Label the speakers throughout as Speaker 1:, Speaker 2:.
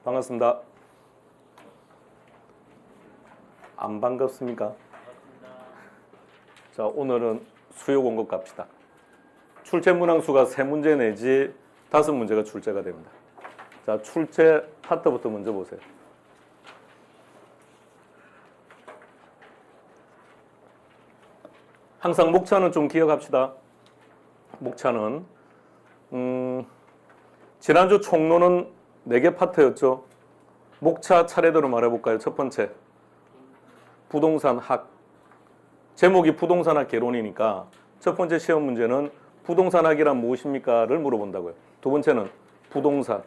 Speaker 1: 반갑습니다. 안 반갑습니까? 자, 오늘은 수요 공급 갑시다. 출제 문항수가 3문제 내지 5문제가 출제가 됩니다. 자, 출제 파트부터 먼저 보세요. 항상 목차는 좀 기억합시다. 목차는 지난주 총론은 4개 파트였죠. 목차 차례대로 말해볼까요? 첫 번째, 부동산학. 제목이 부동산학 개론이니까 첫 번째 시험 문제는 부동산학이란 무엇입니까?를 물어본다고요. 두 번째는 부동산.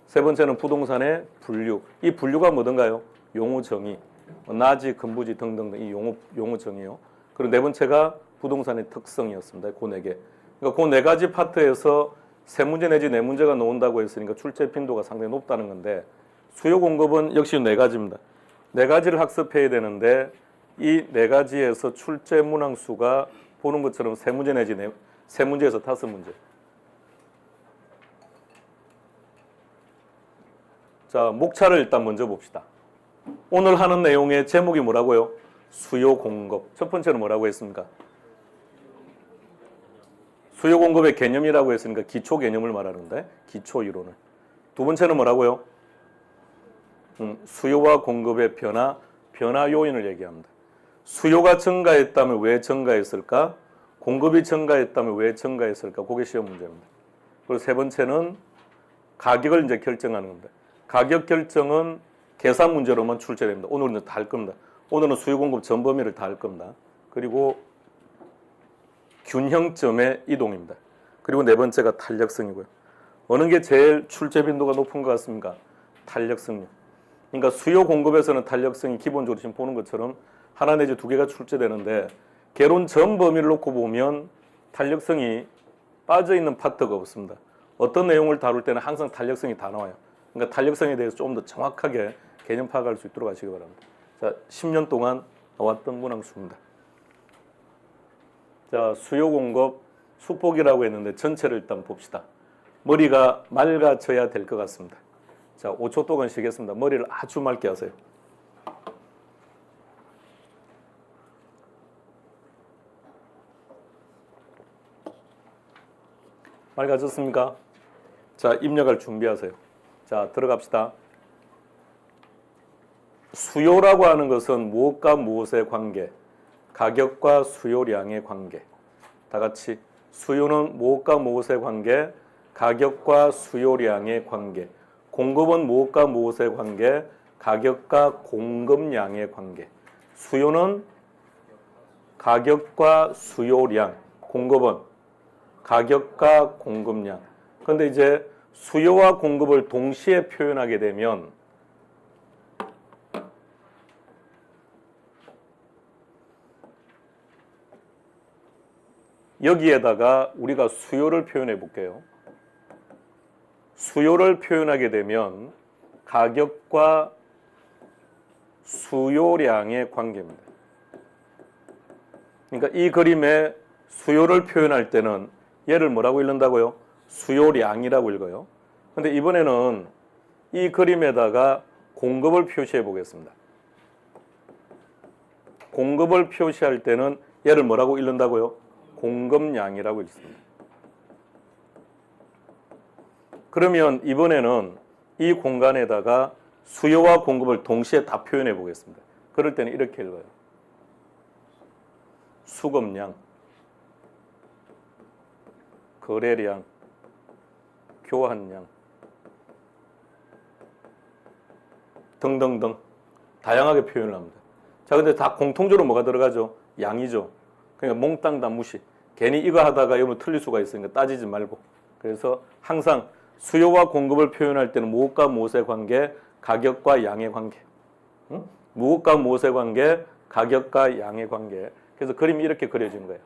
Speaker 1: 세 번째는 부동산의 분류. 이 분류가 뭐든가요? 용어 정의, 나지, 근부지 등등 이 용어 정의요. 그리고 네 번째가 부동산의 특성이었습니다. 그 4개. 그러니까 그 4가지 파트에서 3문제 내지 4문제가 나온다고 했으니까 출제 빈도가 상당히 높다는 건데, 수요 공급은 역시 4가지입니다. 4가지를 학습해야 되는데 이 4가지에서 출제 문항수가 보는 것처럼 3문제 내지 3문제에서 5문제. 자, 목차를 일단 먼저 봅시다. 오늘 하는 내용의 제목이 뭐라고요? 수요 공급. 첫 번째는 뭐라고 했습니까? 수요 공급의 개념이라고 했으니까 기초 개념을 말하는데, 기초 이론을. 두 번째는 뭐라고요? 수요와 공급의 변화 요인을 얘기합니다. 수요가 증가했다면 왜 증가했을까? 공급이 증가했다면 왜 증가했을까? 그게 시험 문제입니다. 그리고 세 번째는 가격을 이제 결정하는 겁니다. 가격 결정은 계산 문제로만 출제됩니다. 오늘은 다 할 겁니다. 오늘은 수요 공급 전 범위를 다 할 겁니다. 그리고 균형점의 이동입니다. 그리고 네 번째가 탄력성이고요. 어느 게 제일 출제 빈도가 높은 것 같습니까? 탄력성요. 그러니까 수요 공급에서는 탄력성이 기본적으로 지금 보는 것처럼 하나 내지 2개가 출제되는데, 개론 전 범위를 놓고 보면 탄력성이 빠져있는 파트가 없습니다. 어떤 내용을 다룰 때는 항상 탄력성이 다 나와요. 그러니까 탄력성에 대해서 조금 더 정확하게 개념 파악할 수 있도록 하시기 바랍니다. 자, 10년 동안 나왔던 문항수입니다. 자, 수요 공급 수폭이라고 했는데 전체를 일단 봅시다. 머리가 맑아져야 될 것 같습니다. 자, 5초 동안 쉬겠습니다. 머리를 아주 맑게 하세요. 맑아졌습니까? 자, 입력할 준비하세요. 자, 들어갑시다. 수요라고 하는 것은 무엇과 무엇의 관계? 가격과 수요량의 관계. 다 같이. 수요는 무엇과 무엇의 관계? 가격과 수요량의 관계. 공급은 무엇과 무엇의 관계? 가격과 공급량의 관계. 수요는 가격과 수요량, 공급은 가격과 공급량. 그런데 이제 수요와 공급을 동시에 표현하게 되면 여기에다가 우리가 수요를 표현해 볼게요. 수요를 표현하게 되면 가격과 수요량의 관계입니다. 그러니까 이 그림에 수요를 표현할 때는 얘를 뭐라고 읽는다고요? 수요량이라고 읽어요. 그런데 이번에는 이 그림에다가 공급을 표시해 보겠습니다. 공급을 표시할 때는 얘를 뭐라고 읽는다고요? 공급량이라고 읽습니다. 그러면 이번에는 이 공간에다가 수요와 공급을 동시에 다 표현해 보겠습니다. 그럴 때는 이렇게 읽어요. 수급량, 거래량, 교환량 등등등 다양하게 표현을 합니다. 자, 근데 다 공통적으로 뭐가 들어가죠? 양이죠. 그러니까 몽땅 다 무시. 괜히 이거 하다가 여러분 틀릴 수가 있으니까 따지지 말고. 그래서 항상 수요와 공급을 표현할 때는 무엇과 무엇의 관계? 가격과 양의 관계. 무엇과 무엇의 관계? 가격과 양의 관계. 그래서 그림이 이렇게 그려진 거예요.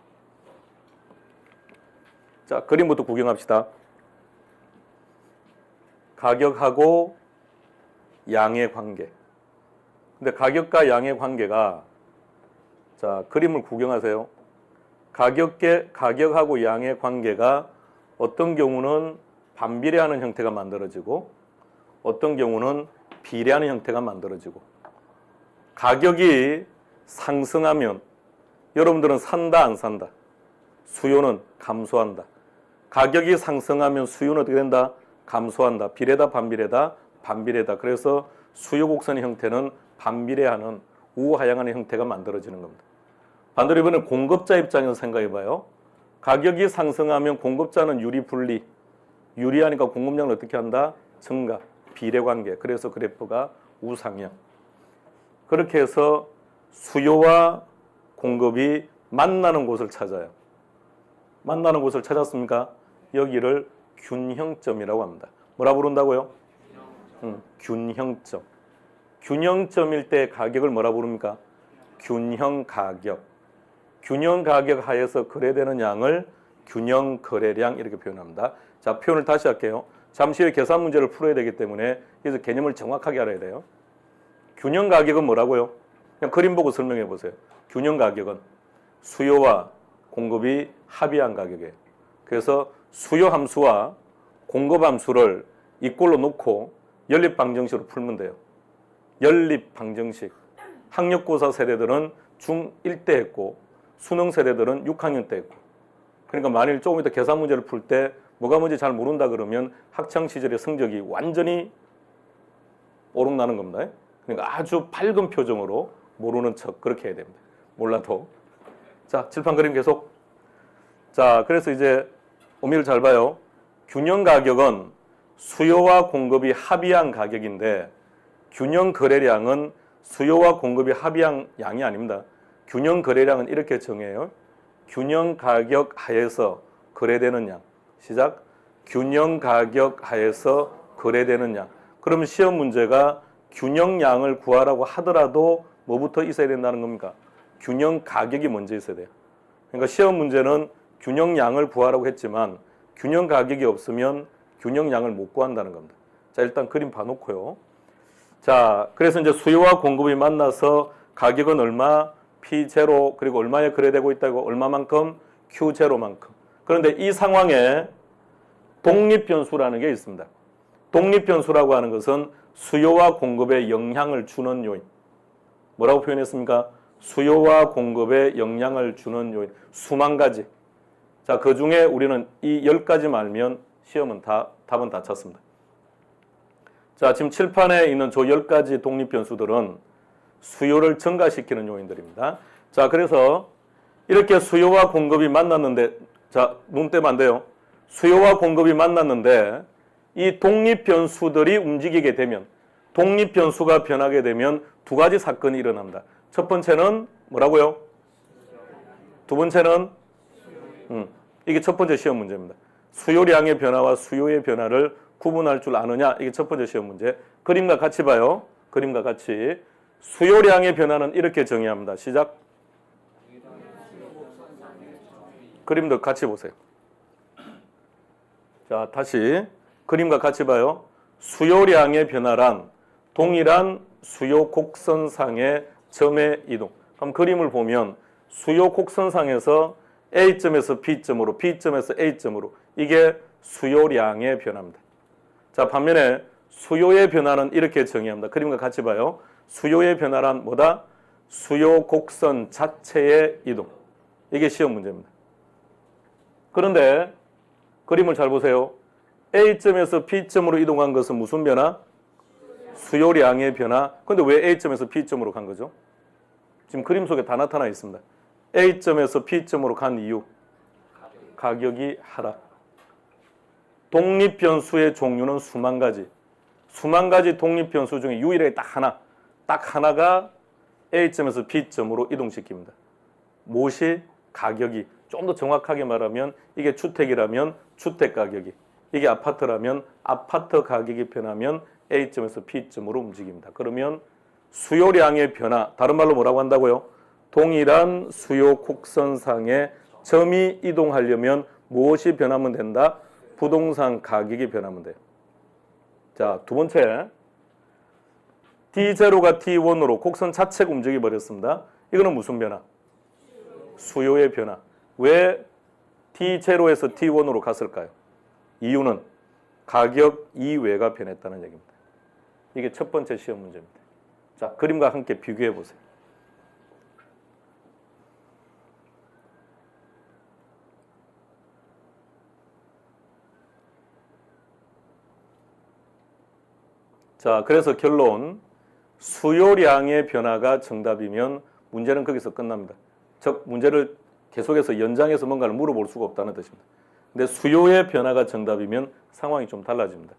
Speaker 1: 자, 그림부터 구경합시다. 가격하고 양의 관계. 근데 가격과 양의 관계가, 자, 그림을 구경하세요. 가격하고 양의 관계가 어떤 경우는 반비례하는 형태가 만들어지고 어떤 경우는 비례하는 형태가 만들어지고, 가격이 상승하면 여러분들은 산다 안 산다? 수요는 감소한다. 가격이 상승하면 수요는 어떻게 된다? 감소한다. 비례다 반비례다? 반비례다. 그래서 수요 곡선의 형태는 반비례하는 우하향하는 형태가 만들어지는 겁니다. 반대로 이번에 공급자 입장에서 생각해 봐요. 가격이 상승하면 공급자는 유리 분리, 유리하니까 공급량을 어떻게 한다? 증가, 비례관계. 그래서 그래프가 우상향. 그렇게 해서 수요와 공급이 만나는 곳을 찾아요. 만나는 곳을 찾았습니까? 여기를 균형점이라고 합니다. 뭐라 부른다고요? 균형점. 균형점일 때 가격을 뭐라 부릅니까? 균형 가격. 균형 가격 하에서 거래되는 양을 균형 거래량 이렇게 표현합니다. 자, 표현을 다시 할게요. 잠시 후에 계산 문제를 풀어야 되기 때문에 그래서 개념을 정확하게 알아야 돼요. 균형 가격은 뭐라고요? 그냥 그림 보고 설명해 보세요. 균형 가격은 수요와 공급이 합의한 가격이에요. 그래서 수요 함수와 공급 함수를 이꼴로 놓고 연립 방정식으로 풀면 돼요. 연립 방정식. 학력고사 세대들은 중1 때 했고 수능 세대들은 6학년 때 했고, 그러니까 만일 조금 이따 계산 문제를 풀 때 뭐가 뭔지 잘 모른다 그러면 학창 시절의 성적이 완전히 오록나는 겁니다. 그러니까 아주 밝은 표정으로 모르는 척 그렇게 해야 됩니다. 몰라도. 자, 칠판 그림 계속. 자, 그래서 이제 의미를 잘 봐요. 균형 가격은 수요와 공급이 합의한 가격인데 균형 거래량은 수요와 공급이 합의한 양이 아닙니다. 균형 거래량은 이렇게 정해요. 균형 가격 하에서 거래되는 양. 시작. 균형 가격 하에서 거래되는 양. 그러면 시험 문제가 균형량을 구하라고 하더라도 뭐부터 있어야 된다는 겁니까? 균형 가격이 먼저 있어야 돼요. 그러니까 시험 문제는 균형량을 구하라고 했지만 균형 가격이 없으면 균형량을 못 구한다는 겁니다. 자, 일단 그림 봐놓고요. 자, 그래서 이제 수요와 공급이 만나서 가격은 얼마? P0 그리고 얼마에 거래되고 있다고? 얼마만큼? Q0만큼. 그런데 이 상황에 독립변수라는 게 있습니다. 독립변수라고 하는 것은 수요와 공급에 영향을 주는 요인. 뭐라고 표현했습니까? 수요와 공급에 영향을 주는 요인. 수만 가지. 자, 그 중에 우리는 이 10가지만 알면 시험은 답은 다 찼습니다. 자, 지금 칠판에 있는 저 10가지 독립변수들은 수요를 증가시키는 요인들입니다. 자, 그래서 이렇게 수요와 공급이 만났는데, 자, 눈 떼면 안 돼요. 수요와 공급이 만났는데 이 독립변수들이 움직이게 되면, 독립변수가 변하게 되면 두 가지 사건이 일어납니다. 첫 번째는 뭐라고요? 두 번째는 이게 첫 번째 시험 문제입니다. 수요량의 변화와 수요의 변화를 구분할 줄 아느냐? 이게 첫 번째 시험 문제. 그림과 같이 봐요. 그림과 같이. 수요량의 변화는 이렇게 정의합니다. 시작. 그림도 같이 보세요. 자, 다시 그림과 같이 봐요. 수요량의 변화란 동일한 수요 곡선상의 점의 이동. 그럼 그림을 보면 수요 곡선상에서 A점에서 B점으로, B점에서 A점으로, 이게 수요량의 변화입니다. 자, 반면에 수요의 변화는 이렇게 정의합니다. 그림과 같이 봐요. 수요의 변화란 뭐다? 수요 곡선 자체의 이동. 이게 시험 문제입니다. 그런데 그림을 잘 보세요. A점에서 B점으로 이동한 것은 무슨 변화? 수요량의 변화. 그런데 왜 A점에서 B점으로 간 거죠? 지금 그림 속에 다 나타나 있습니다. A점에서 B점으로 간 이유. 가격이 하락. 독립변수의 종류는 수만 가지. 수만 가지 독립변수 중에 유일하게 딱 하나가 A점에서 B점으로 이동시킵니다. 무엇이? 가격이. 좀 더 정확하게 말하면 이게 주택이라면 주택 가격이, 이게 아파트라면 아파트 가격이 변하면 A점에서 B점으로 움직입니다. 그러면 수요량의 변화, 다른 말로 뭐라고 한다고요? 동일한 수요 곡선상의 점이 이동하려면 무엇이 변하면 된다? 부동산 가격이 변하면 돼요. 자, 두 번째, T0가 T1으로 곡선 자체가 움직여 버렸습니다. 이거는 무슨 변화? 수요의 변화. 왜 T0에서 T1으로 갔을까요? 이유는 가격 이외가 변했다는 얘기입니다. 이게 첫 번째 시험 문제입니다. 자, 그림과 함께 비교해 보세요. 자, 그래서 결론, 수요량의 변화가 정답이면 문제는 거기서 끝납니다. 즉, 문제를 계속해서 연장해서 뭔가를 물어볼 수가 없다는 뜻입니다. 근데 수요의 변화가 정답이면 상황이 좀 달라집니다.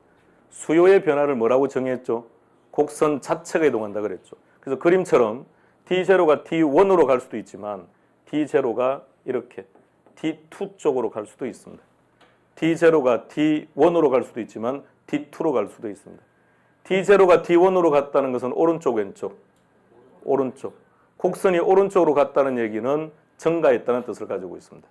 Speaker 1: 수요의 변화를 뭐라고 정했죠? 곡선 자체가 이동한다 그랬죠. 그래서 그림처럼 T0가 T1으로 갈 수도 있지만 T0가 이렇게 T2 쪽으로 갈 수도 있습니다. T0가 T1으로 갈 수도 있지만 T2로 갈 수도 있습니다. T0가 T1으로 갔다는 것은 오른쪽, 왼쪽? 오른쪽. 곡선이 오른쪽으로 갔다는 얘기는 증가했다는 뜻을 가지고 있습니다.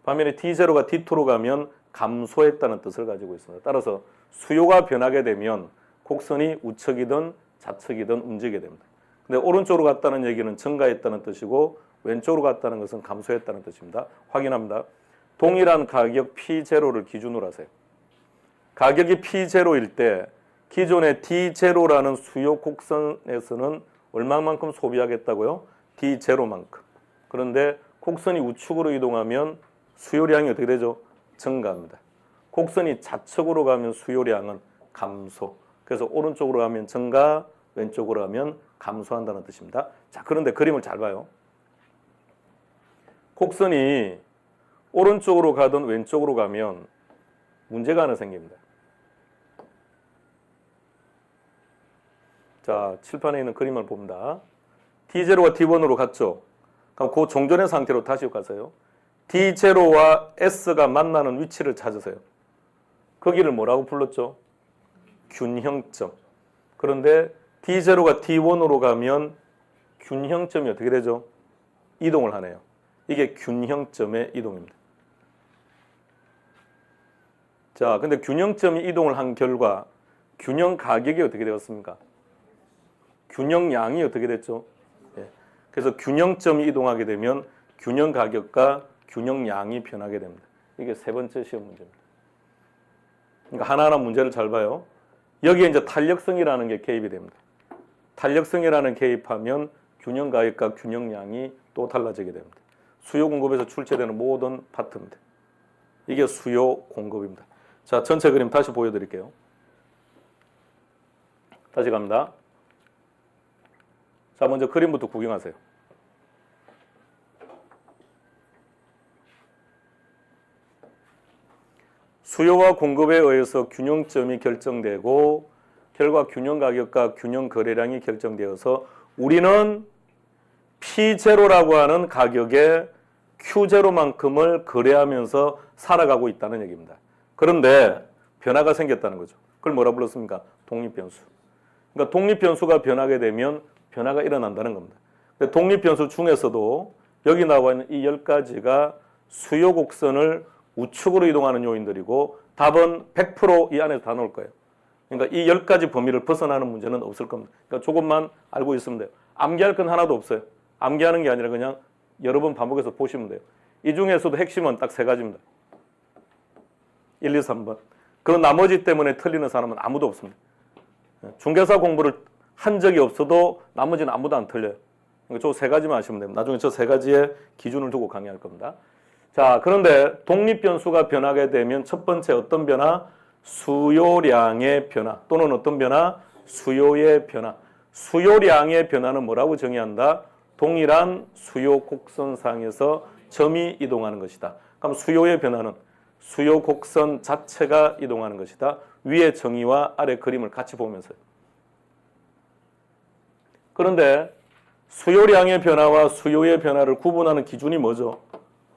Speaker 1: 반면에 T0가 T2로 가면 감소했다는 뜻을 가지고 있습니다. 따라서 수요가 변하게 되면 곡선이 우측이든 좌측이든 움직이게 됩니다. 근데 오른쪽으로 갔다는 얘기는 증가했다는 뜻이고 왼쪽으로 갔다는 것은 감소했다는 뜻입니다. 확인합니다. 동일한 가격 P0를 기준으로 하세요. 가격이 P0일 때 기존의 D0라는 수요 곡선에서는 얼마만큼 소비하겠다고요? D0만큼. 그런데 곡선이 우측으로 이동하면 수요량이 어떻게 되죠? 증가합니다. 곡선이 좌측으로 가면 수요량은 감소. 그래서 오른쪽으로 가면 증가, 왼쪽으로 가면 감소한다는 뜻입니다. 자, 그런데 그림을 잘 봐요. 곡선이 오른쪽으로 가든 왼쪽으로 가면 문제가 하나 생깁니다. 자, 칠판에 있는 그림을 봅니다. T0가 T1으로 갔죠. 그럼 그 종전의 상태로 다시 가세요. D0와 S가 만나는 위치를 찾으세요. 거기를 뭐라고 불렀죠? 균형점. 그런데 D0가 T1으로 가면 균형점이 어떻게 되죠? 이동을 하네요. 이게 균형점의 이동입니다. 자, 근데 균형점이 이동을 한 결과 균형 가격이 어떻게 되었습니까? 균형량이 어떻게 됐죠? 예. 그래서 균형점이 이동하게 되면 균형 가격과 균형량이 변하게 됩니다. 이게 세 번째 시험 문제입니다. 그러니까 하나하나 문제를 잘 봐요. 여기에 이제 탄력성이라는 게 개입이 됩니다. 탄력성이라는 개입하면 균형 가격과 균형량이 또 달라지게 됩니다. 수요 공급에서 출제되는 모든 파트입니다. 이게 수요 공급입니다. 자, 전체 그림 다시 보여드릴게요. 다시 갑니다. 자, 먼저 그림부터 구경하세요. 수요와 공급에 의해서 균형점이 결정되고 결과 균형 가격과 균형 거래량이 결정되어서 우리는 P0라고 하는 가격에 Q0만큼을 거래하면서 살아가고 있다는 얘기입니다. 그런데 변화가 생겼다는 거죠. 그걸 뭐라 불렀습니까? 독립변수. 그러니까 독립변수가 변하게 되면 변화가 일어난다는 겁니다. 독립변수 중에서도 여기 나와 있는 이 10가지가 수요 곡선을 우측으로 이동하는 요인들이고 답은 100% 이 안에서 다 넣을 거예요. 그러니까 이 10가지 범위를 벗어나는 문제는 없을 겁니다. 그러니까 조금만 알고 있으면 돼요. 암기할 건 하나도 없어요. 암기하는 게 아니라 그냥 여러 번 반복해서 보시면 돼요. 이 중에서도 핵심은 딱 3가지입니다. 1, 2, 3번. 그런 나머지 때문에 틀리는 사람은 아무도 없습니다. 중개사 공부를 한 적이 없어도 나머지는 아무도 안 틀려요. 그러니까 저 3가지만 아시면 됩니다. 나중에 저 3가지의 기준을 두고 강의할 겁니다. 자, 그런데 독립변수가 변하게 되면 첫 번째 어떤 변화? 수요량의 변화 또는 어떤 변화? 수요의 변화. 수요량의 변화는 뭐라고 정의한다? 동일한 수요 곡선상에서 점이 이동하는 것이다. 그럼 수요의 변화는 수요 곡선 자체가 이동하는 것이다. 위의 정의와 아래 그림을 같이 보면서요. 그런데 수요량의 변화와 수요의 변화를 구분하는 기준이 뭐죠?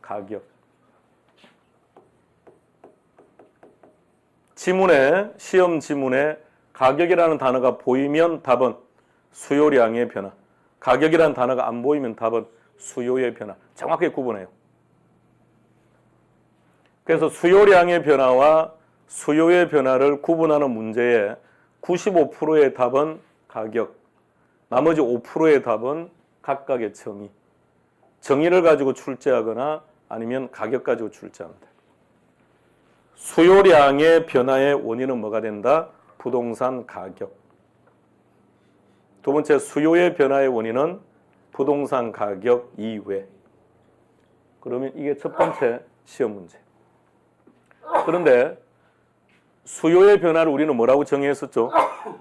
Speaker 1: 가격. 지문에, 시험 지문에 가격이라는 단어가 보이면 답은 수요량의 변화. 가격이라는 단어가 안 보이면 답은 수요의 변화. 정확하게 구분해요. 그래서 수요량의 변화와 수요의 변화를 구분하는 문제의 95%의 답은 가격, 나머지 5%의 답은 각각의 정의. 정의를 가지고 출제하거나 아니면 가격 가지고 출제합니다. 수요량의 변화의 원인은 뭐가 된다? 부동산 가격. 두 번째, 수요의 변화의 원인은 부동산 가격 이외. 그러면 이게 첫 번째 시험 문제. 그런데 수요의 변화를 우리는 뭐라고 정의했었죠?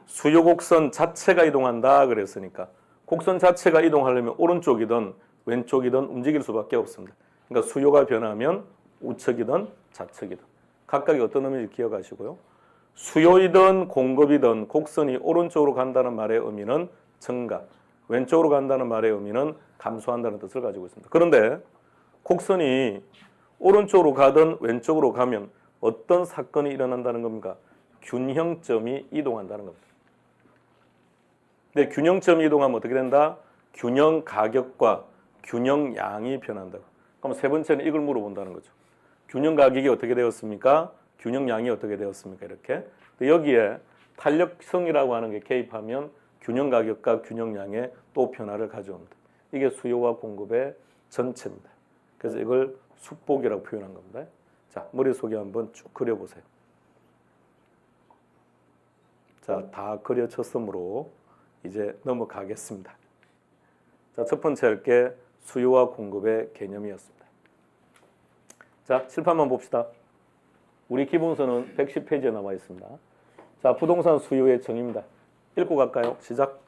Speaker 1: 수요 곡선 자체가 이동한다 그랬으니까 곡선 자체가 이동하려면 오른쪽이든 왼쪽이든 움직일 수밖에 없습니다. 그러니까 수요가 변하면 우측이든 좌측이든 각각이 어떤 의미인지 기억하시고요. 수요이든 공급이든 곡선이 오른쪽으로 간다는 말의 의미는 증가, 왼쪽으로 간다는 말의 의미는 감소한다는 뜻을 가지고 있습니다. 그런데 곡선이 오른쪽으로 가든 왼쪽으로 가면 어떤 사건이 일어난다는 겁니까? 균형점이 이동한다는 겁니다. 근데 균형점이 이동하면 어떻게 된다? 균형 가격과 균형 양이 변한다고. 그럼 세 번째는 이걸 물어본다는 거죠. 균형 가격이 어떻게 되었습니까? 균형 양이 어떻게 되었습니까? 이렇게. 여기에 탄력성이라고 하는 게 개입하면 균형 가격과 균형 양의 또 변화를 가져옵니다. 이게 수요와 공급의 전체입니다. 그래서 이걸 수복이라고 표현한 겁니다. 자, 머릿속에 한번 쭉 그려보세요. 자, 다 그려졌으므로 이제 넘어가겠습니다. 자, 첫 번째 할 게 수요와 공급의 개념이었습니다. 자, 칠판만 봅시다. 우리 기본서는 110페이지에 나와 있습니다. 자, 부동산 수요의 정의입니다. 읽고 갈까요? 시작.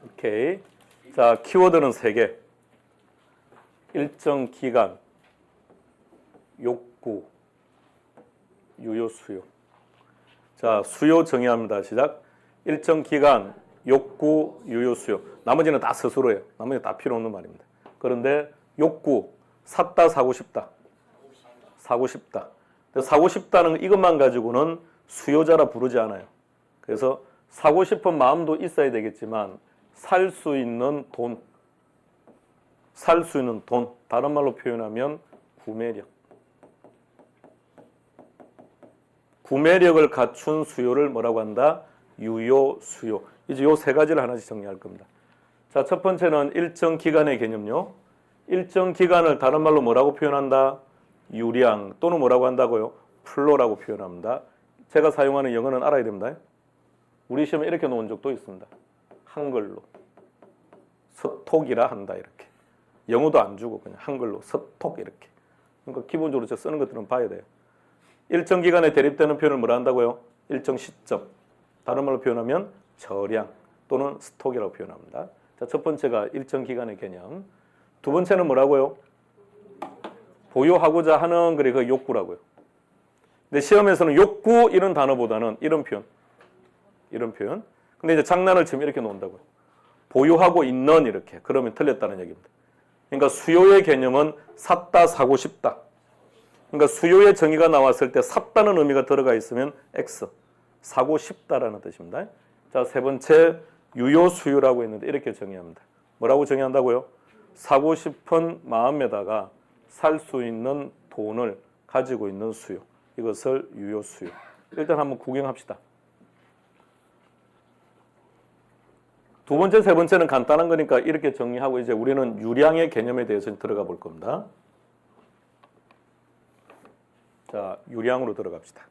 Speaker 1: 오케이. 자, 키워드는 3개. 일정 기간, 욕구, 유효 수요. 자, 수요 정의합니다. 시작. 일정 기간, 욕구, 유효 수요. 나머지는 다 스스로예요. 나머지는 다 필요 없는 말입니다. 그런데 욕구, 샀다 사고 싶다. 사고 싶다. 사고 싶다는 이것만 가지고는 수요자라 부르지 않아요. 그래서 사고 싶은 마음도 있어야 되겠지만 살 수 있는 돈, 살 수 있는 돈, 다른 말로 표현하면 구매력. 구매력을 갖춘 수요를 뭐라고 한다? 유효 수요. 이제 요 세 가지를 하나씩 정리할 겁니다. 자, 첫 번째는 일정 기간의 개념요. 일정 기간을 다른 말로 뭐라고 표현한다? 유량 또는 뭐라고 한다고요? 플로라고 표현합니다. 제가 사용하는 영어는 알아야 됩니다. 우리 시험에 이렇게 놓은 적도 있습니다. 한글로. 서톡이라 한다 이렇게. 영어도 안 주고 그냥 한글로 서톡 이렇게. 그러니까 기본적으로 제가 쓰는 것들은 봐야 돼요. 일정 기간에 대립되는 표현을 뭐라 한다고요? 일정 시점. 다른 말로 표현하면 저량 또는 스톡이라고 표현합니다. 자, 첫 번째가 일정 기간의 개념. 두 번째는 뭐라고요? 보유하고자 하는 그 욕구라고요. 근데 시험에서는 욕구 이런 단어보다는 이런 표현. 근데 이제 장난을 치면 이렇게 놓는다고요. 보유하고 있는 이렇게. 그러면 틀렸다는 얘기입니다. 그러니까 수요의 개념은 샀다 사고 싶다. 그러니까 수요의 정의가 나왔을 때 샀다는 의미가 들어가 있으면 X. 사고 싶다라는 뜻입니다. 자, 세 번째 유효 수요라고 했는데 이렇게 정의합니다. 뭐라고 정의한다고요? 사고 싶은 마음에다가 살 수 있는 돈을 가지고 있는 수요. 이것을 유효 수요. 일단 한번 구경합시다. 두 번째, 세 번째는 간단한 거니까 이렇게 정리하고 이제 우리는 유량의 개념에 대해서 들어가 볼 겁니다. 자, 유량으로 들어갑시다.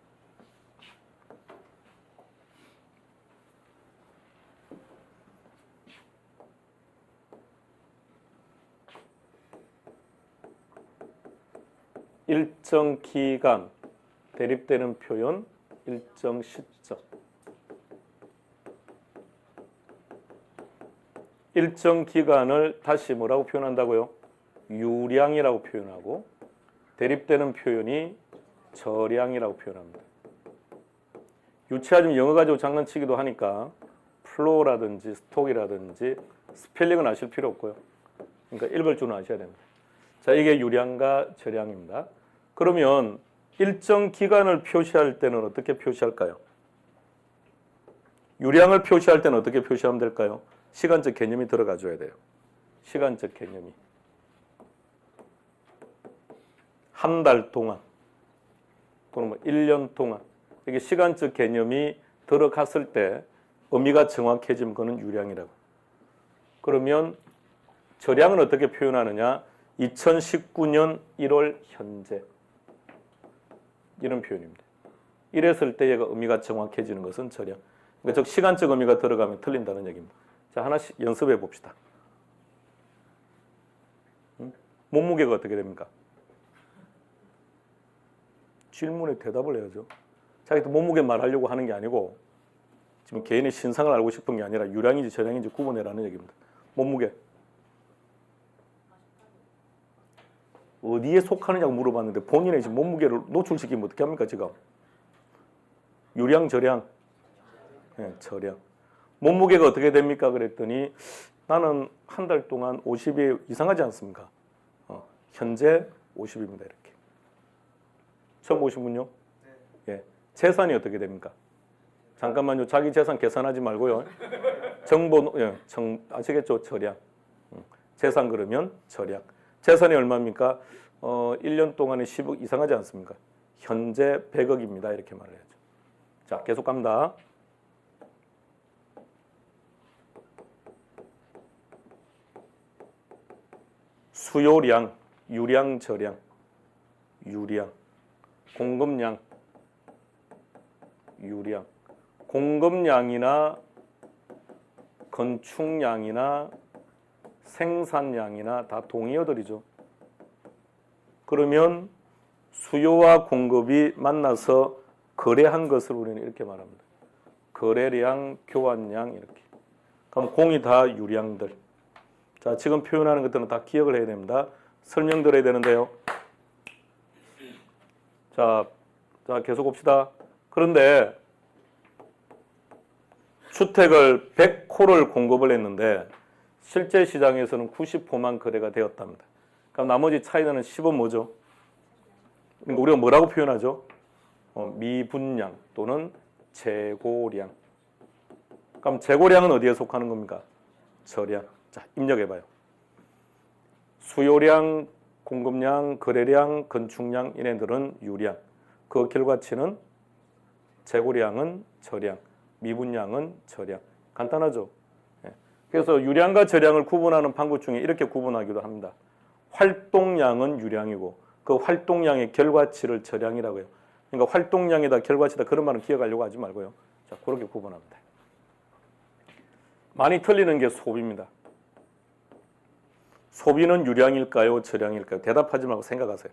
Speaker 1: 일정 기간, 대립되는 표현, 일정 시점. 일정 기간을 다시 뭐라고 표현한다고요? 유량이라고 표현하고 대립되는 표현이 저량이라고 표현합니다. 유치하지만 영어 가지고 장난치기도 하니까 플로우라든지 스톡이라든지 스펠링은 아실 필요 없고요. 그러니까 읽을 줄은 아셔야 됩니다. 자, 이게 유량과 저량입니다. 그러면 일정 기간을 표시할 때는 어떻게 표시할까요? 유량을 표시할 때는 어떻게 표시하면 될까요? 시간적 개념이 들어가 줘야 돼요. 시간적 개념이. 한 달 동안 또는 뭐 1년 동안 이게 시간적 개념이 들어갔을 때 의미가 정확해지면 그거는 유량이라고. 그러면 저량은 어떻게 표현하느냐? 2019년 1월 현재 이런 표현입니다. 이랬을 때의 의미가 정확해지는 것은 절약. 그러니까 즉 시간적 의미가 들어가면 틀린다는 얘기입니다. 자, 하나씩 연습해 봅시다. 몸무게가 어떻게 됩니까? 질문에 대답을 해야죠. 자기도 몸무게 말하려고 하는 게 아니고 지금 개인의 신상을 알고 싶은 게 아니라 유량인지 저량인지 구분해라는 얘기입니다. 몸무게. 어디에 속하느냐고 물어봤는데 본인의 지금 몸무게를 노출시키면 어떻게 합니까 지금? 유량, 저량? 네, 저량. 몸무게가 어떻게 됩니까? 그랬더니 나는 한 달 동안 50이 이상하지 않습니까? 현재 50입니다. 이렇게. 처음 오신 분요? 네. 예. 재산이 어떻게 됩니까? 잠깐만요. 자기 재산 계산하지 말고요. 정보, 예, 아시겠죠? 절약. 재산 그러면 절약. 재산이 얼마입니까? 1년 동안에 10억 이상하지 않습니까? 현재 100억입니다. 이렇게 말을 해야죠. 자, 계속 갑니다. 수요량, 유량, 저량, 유량, 공급량, 유량, 공급량이나 건축량이나 생산량이나 다 동의어들이죠. 그러면 수요와 공급이 만나서 거래한 것을 우리는 이렇게 말합니다. 거래량, 교환량 이렇게. 그럼 공이 다 유량들. 자, 지금 표현하는 것들은 다 기억을 해야 됩니다. 설명드려야 되는데요. 자, 계속 봅시다. 그런데 주택을 100호를 공급을 했는데 실제 시장에서는 90호만 거래가 되었답니다. 그럼 나머지 차이나는 10은 뭐죠? 그러니까 우리가 뭐라고 표현하죠? 미분량 또는 재고량. 그럼 재고량은 어디에 속하는 겁니까? 저량. 자, 입력해봐요. 수요량, 공급량, 거래량, 건축량 이네들은 유량. 그 결과치는 재고량은 저량, 미분량은 저량. 간단하죠? 그래서 유량과 저량을 구분하는 방법 중에 이렇게 구분하기도 합니다. 활동량은 유량이고 그 활동량의 결과치를 저량이라고 해요. 그러니까 활동량이다 결과치다 그런 말은 기억하려고 하지 말고요. 자, 그렇게 구분합니다. 많이 틀리는 게 소비입니다. 소비는 유량일까요? 저량일까요? 대답하지 말고 생각하세요.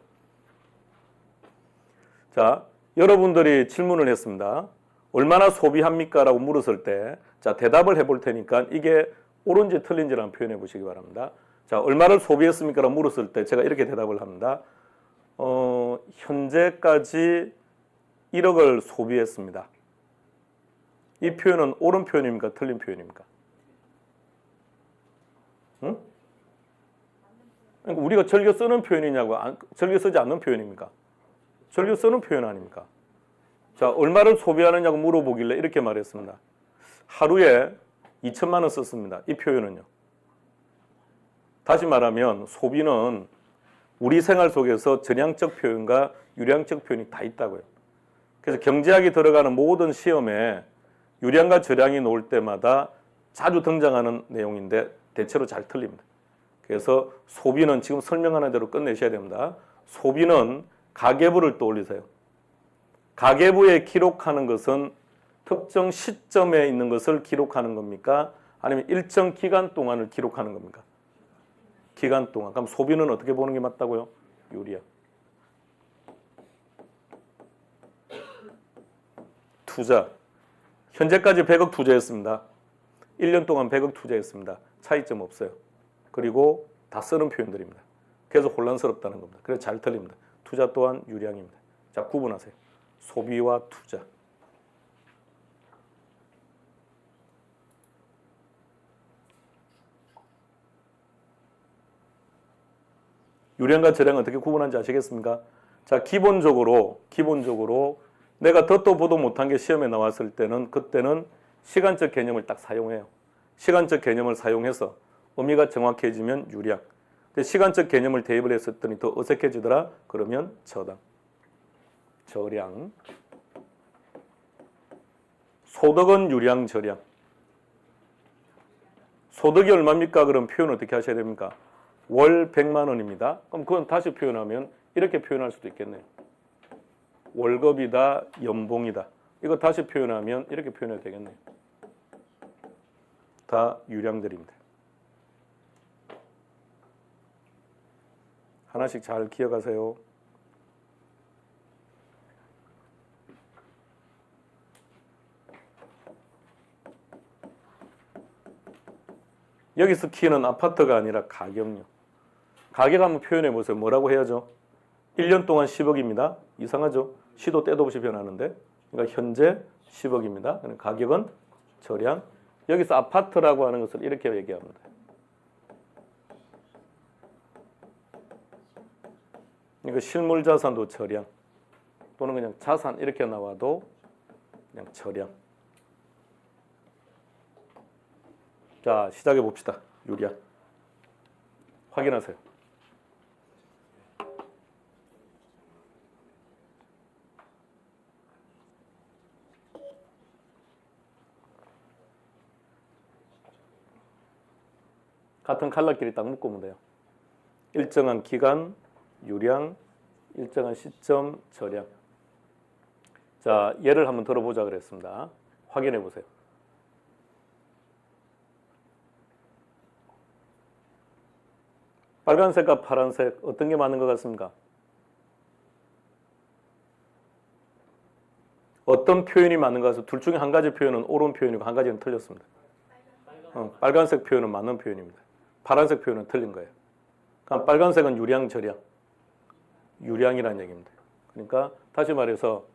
Speaker 1: 자, 여러분들이 질문을 했습니다. 얼마나 소비합니까? 라고 물었을 때, 자, 대답을 해볼 테니까 이게 옳은지 틀린지를 한번 표현해 보시기 바랍니다. 자, 얼마를 소비했습니까? 라고 물었을 때 제가 이렇게 대답을 합니다. 현재까지 1억을 소비했습니다. 이 표현은 옳은 표현입니까? 틀린 표현입니까? 응? 그러니까 우리가 즐겨 쓰는 표현이냐고, 즐겨 쓰지 않는 표현입니까? 즐겨 쓰는 표현 아닙니까? 자, 얼마를 소비하느냐고 물어보길래 이렇게 말했습니다. 하루에 2천만 원 썼습니다. 이 표현은요. 다시 말하면 소비는 우리 생활 속에서 전향적 표현과 유량적 표현이 다 있다고요. 그래서 경제학이 들어가는 모든 시험에 유량과 저량이 나올 때마다 자주 등장하는 내용인데 대체로 잘 틀립니다. 그래서 소비는 지금 설명하는 대로 끝내셔야 됩니다. 소비는 가계부를 떠올리세요. 가계부에 기록하는 것은 특정 시점에 있는 것을 기록하는 겁니까? 아니면 일정 기간 동안을 기록하는 겁니까? 기간 동안. 그럼 소비는 어떻게 보는 게 맞다고요? 유리야. 투자. 현재까지 100억 투자했습니다. 1년 동안 100억 투자했습니다. 차이점 없어요. 그리고 다 쓰는 표현들입니다. 그래서 혼란스럽다는 겁니다. 그래서 잘 틀립니다. 투자 또한 유량입니다. 자, 구분하세요. 소비와 투자. 유량과 저량은 어떻게 구분하는지 아시겠습니까? 자, 기본적으로 내가 듣도 보도 못한 게 시험에 나왔을 때는 그때는 시간적 개념을 딱 사용해요. 시간적 개념을 사용해서 의미가 정확해지면 유량. 근데 시간적 개념을 대입을 했었더니 더 어색해지더라? 그러면 저당. 저량. 소득은 유량, 저량. 소득이 얼마입니까? 그럼 표현 어떻게 하셔야 됩니까? 월 100만 원입니다. 그럼 그건 다시 표현하면 이렇게 표현할 수도 있겠네요. 월급이다, 연봉이다. 이거 다시 표현하면 이렇게 표현해도 되겠네요. 다 유량들입니다. 하나씩 잘 기억하세요. 여기서 키는 아파트가 아니라 가격요. 가격 한번 표현해 보세요. 뭐라고 해야죠? 1년 동안 10억입니다. 이상하죠? 시도 때도 없이 변하는데. 그러니까 현재 10억입니다. 가격은 저량. 여기서 아파트라고 하는 것을 이렇게 얘기합니다. 이거 실물 자산도 저량. 또는 그냥 자산 이렇게 나와도 그냥 저량. 자, 시작해 봅시다. 유량. 확인하세요. 같은 칼라끼리 딱 묶으면 돼요. 일정한 기간, 유량, 일정한 시점, 저량. 자, 예를 한번 들어보자 그랬습니다. 확인해 보세요. 빨간색과 파란색 어떤 게 맞는 것 같습니까? 어떤 표현이 맞는 것 같습니까? 둘 중에 한 가지 표현은 옳은 표현이고 한 가지는 틀렸습니다. 빨간색 표현은 맞는 표현입니다. 파란색 표현은 틀린 거예요. 그럼 빨간색은 유량, 저량. 유량이라는 얘기입니다. 그러니까 다시 말해서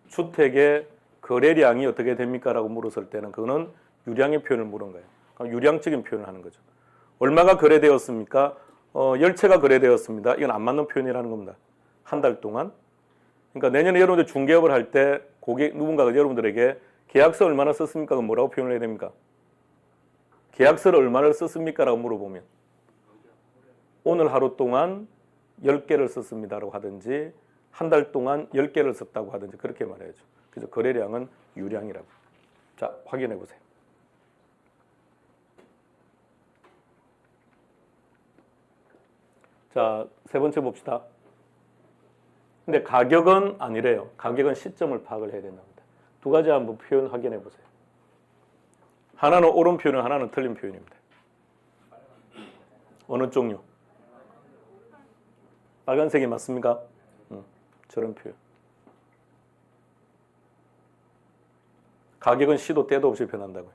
Speaker 1: 주택의 거래량이 어떻게 됩니까? 라고 물었을 때는 그거는 유량의 표현을 물은 거예요. 그럼 유량적인 표현을 하는 거죠. 얼마가 거래되었습니까? 10채가 거래되었습니다. 이건 안 맞는 표현이라는 겁니다. 한 달 동안. 그러니까 내년에 여러분들 중개업을 할 때 고객 누군가가 여러분들에게 계약서 얼마나 썼습니까? 그럼 뭐라고 표현을 해야 됩니까? 계약서를 얼마나 썼습니까? 라고 물어보면 오늘 하루 동안 10개를 썼습니다라고 하든지 한 달 동안 10개를 썼다고 하든지 그렇게 말해야죠. 그래서 거래량은 유량이라고. 자, 확인해 보세요. 자, 세 번째 봅시다. 근데 가격은 아니래요. 가격은 시점을 파악을 해야 된답니다. 두 가지 한번 표현 확인해 보세요. 하나는 옳은 표현, 하나는 틀린 표현입니다. 어느 종류? 빨간색이 맞습니까? 저런 표현. 가격은 시도 때도 없이 변한다고요.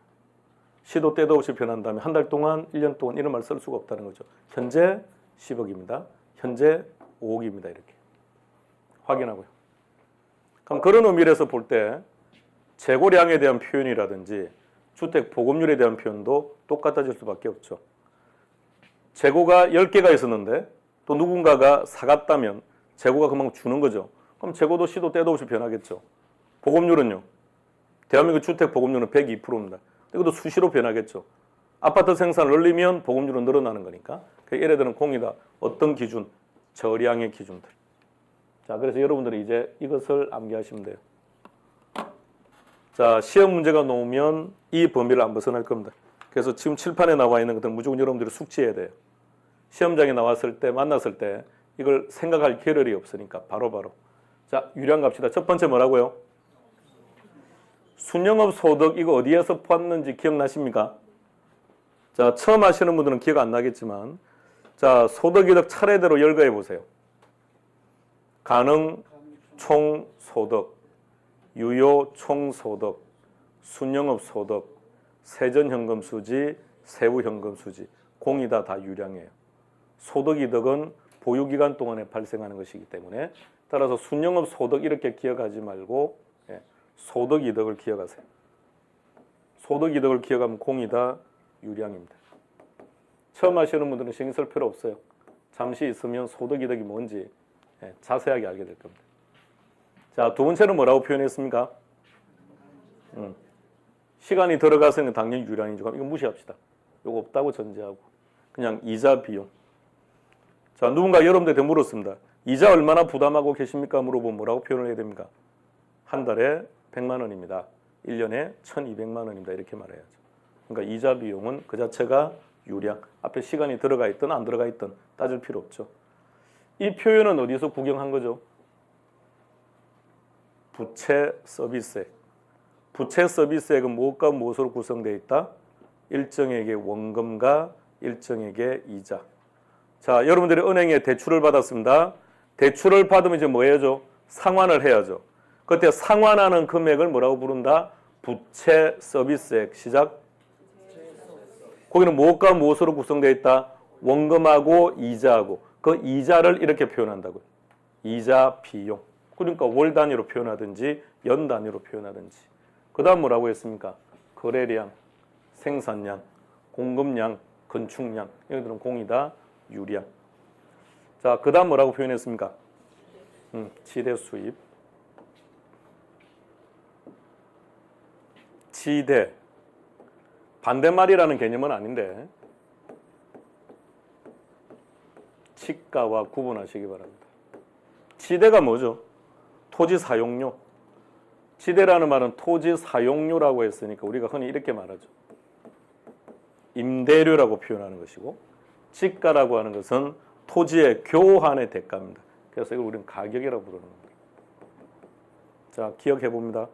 Speaker 1: 시도 때도 없이 변한다면 한 달 동안, 1년 동안 이런 말 쓸 수가 없다는 거죠. 현재 10억입니다. 현재 5억입니다. 이렇게. 확인하고요. 그럼 그런 의미에서 볼 때 재고량에 대한 표현이라든지 주택 보급률에 대한 표현도 똑같아질 수밖에 없죠. 재고가 10개가 있었는데 또 누군가가 사갔다면 재고가 그만큼 주는 거죠. 그럼 재고도 시도 때도 없이 변하겠죠. 보급률은요. 대한민국 주택 보급률은 102%입니다. 이것도 수시로 변하겠죠. 아파트 생산을 늘리면 보급률은 늘어나는 거니까. 예를 들면 공이다. 어떤 기준? 저량의 기준들. 자, 그래서 여러분들이 이제 이것을 암기하시면 돼요. 자, 시험 문제가 나오면 이 범위를 안 벗어날 겁니다. 그래서 지금 칠판에 나와 있는 것들은 무조건 여러분들이 숙지해야 돼요. 시험장에 나왔을 때, 만났을 때 이걸 생각할 겨를이 없으니까 바로바로. 자, 유량 갑시다. 첫 번째 뭐라고요? 순영업 소득 이거 어디에서 봤는지 기억나십니까? 자, 처음 하시는 분들은 기억 안 나겠지만 자, 소득이득 차례대로 열거해 보세요. 가능 총소득, 유효 총소득, 순영업 소득, 세전현금 수지, 세후현금 수지, 공이다 다 유량이에요. 소득이득은 보유기간 동안에 발생하는 것이기 때문에 따라서 순영업 소득 이렇게 기억하지 말고 소득이득을 기억하세요. 소득이득을 기억하면 공이다 유량입니다. 처음 하시는 분들은 신경 쓸 필요 없어요. 잠시 있으면 소득이득이 뭔지 자세하게 알게 될 겁니다. 자, 두 번째는 뭐라고 표현했습니까? 시간이 들어가서는 당연히 유량이죠. 이거 무시합시다. 이거 없다고 전제하고 그냥 이자 비용. 자, 누군가 여러분들한테 물었습니다. 이자 얼마나 부담하고 계십니까? 물어보면 뭐라고 표현을 해야 됩니까? 한 달에 100만 원입니다. 1년에 1200만 원입니다. 이렇게 말해야죠. 그러니까 이자 비용은 그 자체가 유량. 앞에 시간이 들어가 있든 안 들어가 있든 따질 필요 없죠. 이 표현은 어디서 구경한 거죠? 부채 서비스액. 부채 서비스액은 무엇과 무엇으로 구성되어 있다? 일정액의 원금과 일정액의 이자. 자, 여러분들이 은행에 대출을 받았습니다. 대출을 받으면 이제 뭐 해야죠? 상환을 해야죠. 그때 상환하는 금액을 뭐라고 부른다? 부채 서비스액. 시작. 거기는 무엇과 무엇으로 구성되어 있다? 원금하고 이자하고. 그 이자를 이렇게 표현한다고요. 이자 비용. 그러니까 월 단위로 표현하든지 연 단위로 표현하든지. 그 다음 뭐라고 했습니까? 거래량, 생산량, 공급량, 건축량. 이것들은 공이다, 유량. 자, 그 다음 뭐라고 표현했습니까? 지대 수입. 지대. 반대말이라는 개념은 아닌데 치가와 구분하시기 바랍니다. 지대가 뭐죠? 토지 사용료. 지대라는 말은 토지 사용료라고 했으니까 우리가 흔히 이렇게 말하죠. 임대료라고 표현하는 것이고 지가라고 하는 것은 토지의 교환의 대가입니다. 그래서 이걸 우리는 가격이라고 부르는 겁니다. 자, 기억해 봅니다.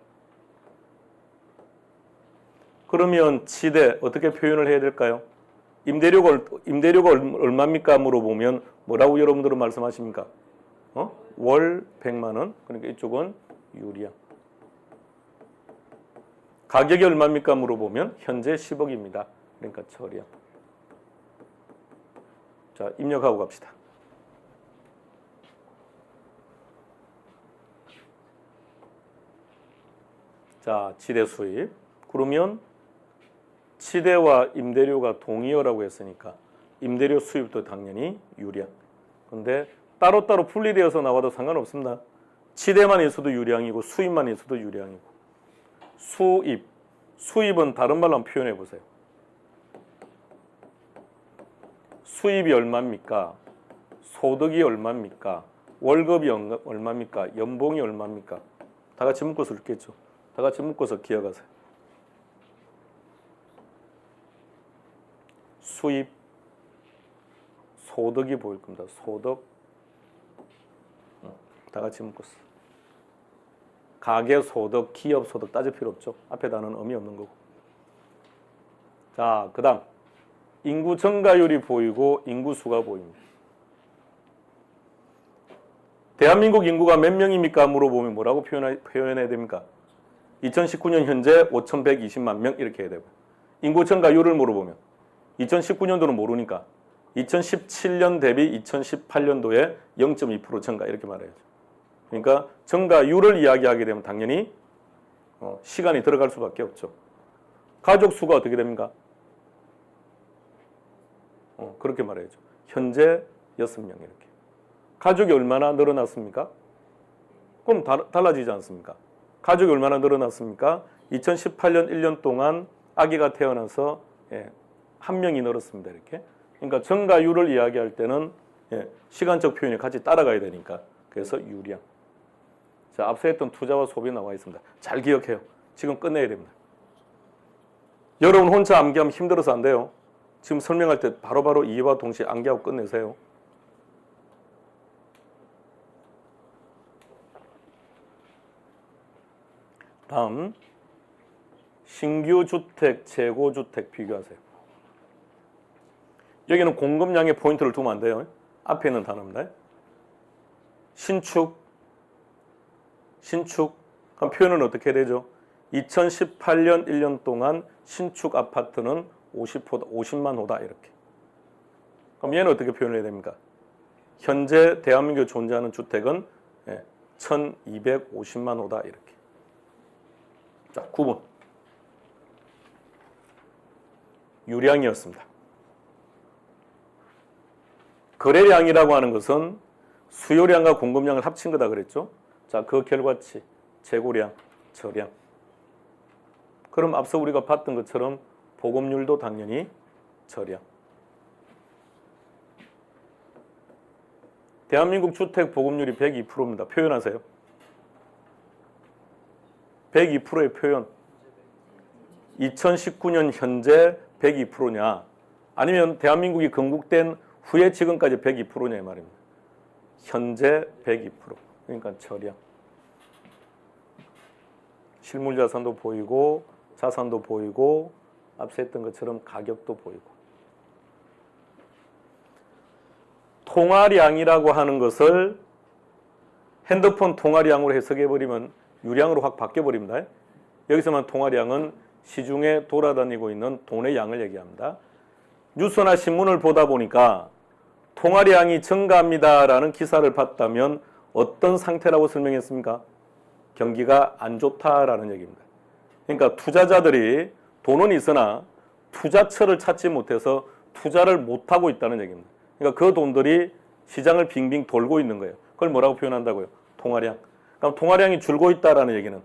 Speaker 1: 그러면 지대 어떻게 표현을 해야 될까요? 임대료가 얼마입니까? 물어보면 뭐라고 여러분들은 말씀하십니까? 월 100만 원. 그러니까 이쪽은 유리야. 가격이 얼마입니까? 물어보면 현재 10억입니다. 그러니까 철이야. 자, 입력하고 갑시다. 자, 지대 수입. 그러면 지대와 임대료가 동의어라고 했으니까 임대료 수입도 당연히 유량. 근데 따로따로 분리되어서 나와도 상관없습니다. 지대만 있어도 유량이고 수입만 있어도 유량이고. 수입은 다른 말로 한번 표현해 보세요. 수입이 얼마입니까? 소득이 얼마입니까? 월급이 얼마입니까? 연봉이 얼마입니까? 다 같이 묶어서 읽겠죠. 다 같이 묶어서 기억하세요. 수입, 소득이 보일 겁니다. 소득, 다 같이 묶었어. 가계 소득, 기업 소득 따질 필요 없죠. 앞에 다는 의미 없는 거고. 자, 그 다음 인구 증가율이 보이고 인구수가 보입니다. 대한민국 인구가 몇 명입니까? 물어보면 뭐라고 표현해야 됩니까? 2019년 현재 5,120만 명 이렇게 해야 되고, 인구 증가율을 물어보면 2019년도는 모르니까 2017년 대비 2018년도에 0.2% 증가 이렇게 말해야죠. 그러니까 증가율을 이야기하게 되면 당연히 시간이 들어갈 수밖에 없죠. 가족 수가 어떻게 됩니까? 그렇게 말해야죠. 현재 6명 이렇게. 가족이 얼마나 늘어났습니까? 그럼 달라지지 않습니까? 가족이 얼마나 늘어났습니까? 2018년 1년 동안 아기가 태어나서 한 명이 늘었습니다. 이렇게. 그러니까 증가율을 이야기할 때는 시간적 표현이 같이 따라가야 되니까. 그래서 유량. 자, 앞서 했던 투자와 소비 나와 있습니다. 잘 기억해요. 지금 끝내야 됩니다. 여러분 혼자 암기하면 힘들어서 안 돼요. 지금 설명할 때 바로바로 이해와 동시에 암기하고 끝내세요. 다음 신규 주택, 재고 주택 비교하세요. 여기는 공급량의 포인트를 두면 안 돼요. 앞에 있는 단어입니다. 신축. 그럼 표현은 어떻게 되죠? 2018년 1년 동안 신축 아파트는 50만 호다 이렇게. 그럼 얘는 어떻게 표현해야 됩니까? 현재 대한민국에 존재하는 주택은 1250만 호다 이렇게. 자, 9번. 유량이었습니다. 거래량이라고 하는 것은 수요량과 공급량을 합친 거다 그랬죠. 자, 그 결과치, 재고량, 저량. 그럼 앞서 우리가 봤던 것처럼 보급률도 당연히 저량. 대한민국 주택 보급률이 102%입니다. 표현하세요. 102%의 표현. 2019년 현재 102%냐, 아니면 대한민국이 건국된 후에 지금까지 102%냐 이 말입니다. 현재 102%. 그러니까 처량. 실물 자산도 보이고 자산도 보이고 앞서 했던 것처럼 가격도 보이고. 통화량이라고 하는 것을 핸드폰 통화량으로 해석해버리면 유량으로 확 바뀌어버립니다. 여기서만 통화량은 시중에 돌아다니고 있는 돈의 양을 얘기합니다. 뉴스나 신문을 보다 보니까 통화량이 증가합니다라는 기사를 봤다면 어떤 상태라고 설명했습니까? 경기가 안 좋다라는 얘기입니다. 그러니까 투자자들이 돈은 있으나 투자처를 찾지 못해서 투자를 못하고 있다는 얘기입니다. 그러니까 그 돈들이 시장을 빙빙 돌고 있는 거예요. 그걸 뭐라고 표현한다고요? 통화량. 그럼 통화량이 줄고 있다라는 얘기는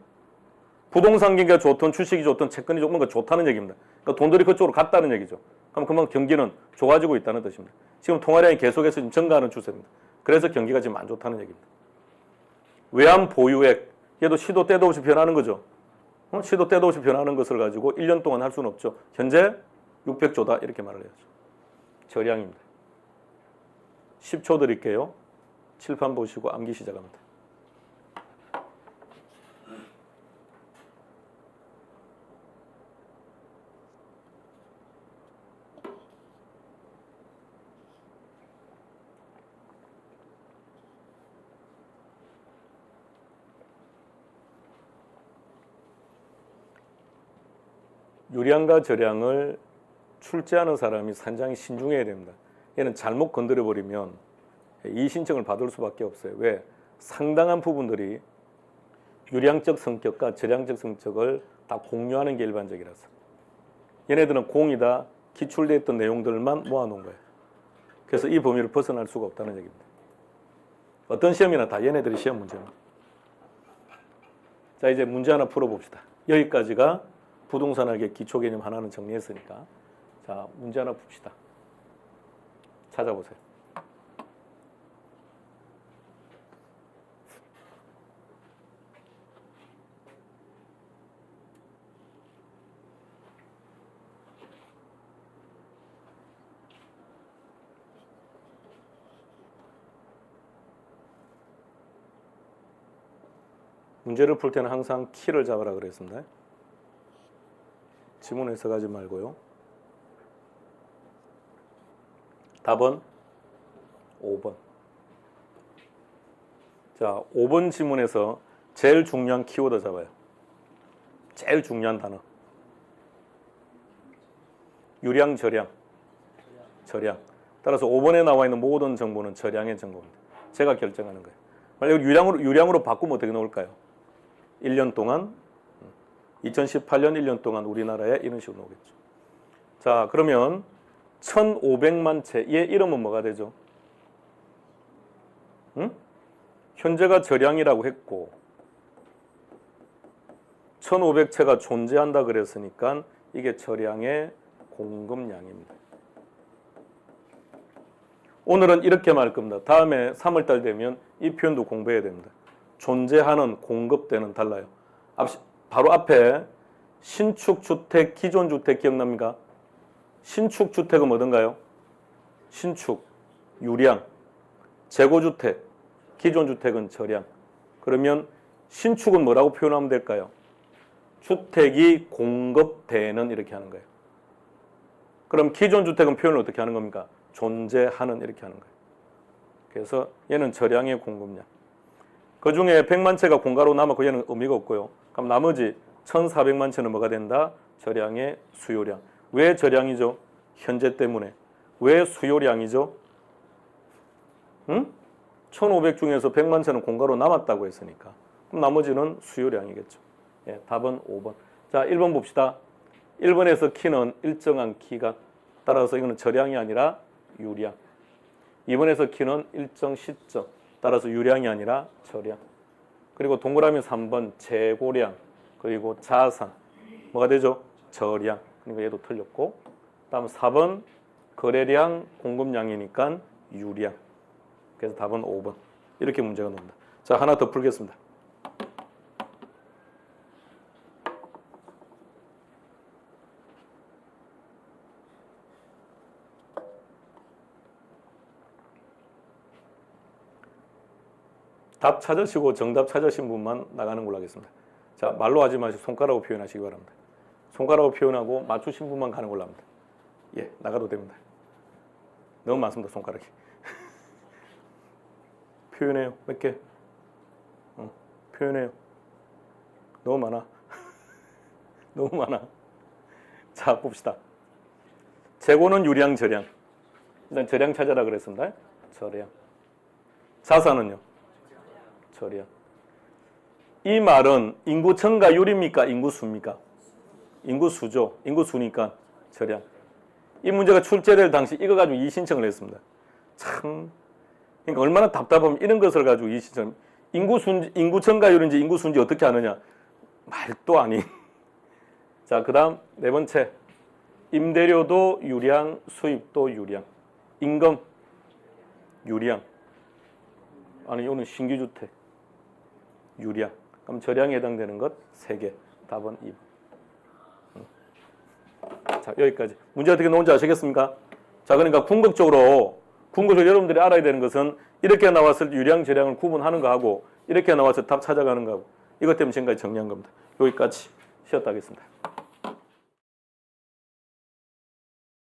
Speaker 1: 부동산 경기가 좋든 주식이 좋든 채권이 좋은 거 좋다는 얘기입니다. 그러니까 돈들이 그쪽으로 갔다는 얘기죠. 그럼 그만큼 경기는 좋아지고 있다는 뜻입니다. 지금 통화량이 계속해서 지금 증가하는 추세입니다. 그래서 경기가 지금 안 좋다는 얘기입니다. 외환 보유액, 얘도 시도 때도 없이 변하는 거죠. 시도 때도 없이 변하는 것을 가지고 1년 동안 할 수는 없죠. 현재 600조다 이렇게 말을 해야죠. 저량입니다. 10초 드릴게요. 칠판 보시고 암기 시작합니다. 유량과 저량을 출제하는 사람이 상당히 신중해야 됩니다. 얘는 잘못 건드려버리면 이 신청을 받을 수밖에 없어요. 왜? 상당한 부분들이 유량적 성격과 저량적 성격을 다 공유하는 게 일반적이라서. 얘네들은 공이다 기출됐던 내용들만 모아놓은 거예요. 그래서 이 범위를 벗어날 수가 없다는 얘기입니다. 어떤 시험이나 다 얘네들이 시험 문제입니다. 자, 이제 문제 하나 풀어봅시다. 여기까지가 부동산학의 기초 개념 하나는 정리했으니까 자, 문제 하나 풉시다. 찾아보세요. 문제를 풀 때는 항상 키를 잡으라 그랬습니다. 지문 해석하지 말고요. 답은 5번. 자, 5번 지문에서 제일 중요한 키워드 잡아요. 제일 중요한 단어. 유량, 저량. 저량. 따라서 5번에 나와 있는 모든 정보는 저량의 정보입니다. 제가 결정하는 거예요. 만약 유량으로 바꾸면 어떻게 나올까요? 1년 동안 2018년 1년 동안 우리나라에 이런 식으로 나오겠죠. 자, 그러면 1,500만 채, 얘 이름은 뭐가 되죠? 응? 현재가 저량이라고 했고 1,500채가 존재한다 그랬으니까 이게 저량의 공급량입니다. 오늘은 이렇게 말할 겁니다. 다음에 3월달 되면 이 표현도 공부해야 됩니다. 존재하는, 공급되는 달라요. 바로 앞에 신축주택, 기존주택 기억납니까? 신축주택은 뭐든가요? 신축, 유량, 재고주택, 기존주택은 저량. 그러면 신축은 뭐라고 표현하면 될까요? 주택이 공급되는 이렇게 하는 거예요. 그럼 기존주택은 표현을 어떻게 하는 겁니까? 존재하는 이렇게 하는 거예요. 그래서 얘는 저량의 공급량. 그 중에 100만 채가 공가로 남았고 얘는 의미가 없고요. 그럼 나머지 1,400만 채는 뭐가 된다? 저량의 수요량. 왜 저량이죠? 현재 때문에. 왜 수요량이죠? 1,500 중에서 100만 채는 공가로 남았다고 했으니까. 그럼 나머지는 수요량이겠죠. 예, 답은 5번. 자, 1번 봅시다. 1번에서 키는 일정한 키가 따라서 이거는 저량이 아니라 유량. 2번에서 키는 일정 시점 따라서 유량이 아니라 저량. 그리고 동그라미 3번 재고량 그리고 자산 뭐가 되죠? 저량. 그러니까 얘도 틀렸고 다음 4번 거래량 공급량이니까 유량. 그래서 답은 5번. 이렇게 문제가 나옵니다. 자, 하나 더 풀겠습니다. 답 찾으시고 정답 찾으신 분만 나가는 걸로 하겠습니다. 자, 말로 하지 마시고 손가락으로 표현하시기 바랍니다. 손가락으로 표현하고 맞추신 분만 가는 걸로 합니다. 예, 나가도 됩니다. 너무 많습니다, 손가락이. 표현해요. 몇 개? 표현해요. 너무 많아. 너무 많아. 자, 봅시다. 재고는 유량, 절량. 일단 절량 찾아라 그랬습니다. 절량. 자산은요? 절량. 이 말은 인구 증가율입니까? 인구수입니까? 인구수죠. 인구수니까 절량. 이 문제가 출제될 당시 이거 가지고 이의신청을 했습니다. 참, 그러니까 얼마나 답답하면 이런 것을 가지고 이의신청. 인구 증가율인지 인구수인지 어떻게 아느냐? 말도 아닌. 자, 그 다음 네 번째. 임대료도 유량, 수입도 유량. 임금, 유량. 아니, 이거는 신규주택, 유량. 그럼 절량에 해당되는 것 3개. 답은 2번. 자, 여기까지. 문제 어떻게 나온지 아시겠습니까? 자, 그러니까 궁극적으로 여러분들이 알아야 되는 것은 이렇게 나왔을 때 유량, 절량을 구분하는 거하고 이렇게 나와서 답 찾아가는 거하고 이것 때문에 지금까지 정리한 겁니다. 여기까지 쉬었다 하겠습니다.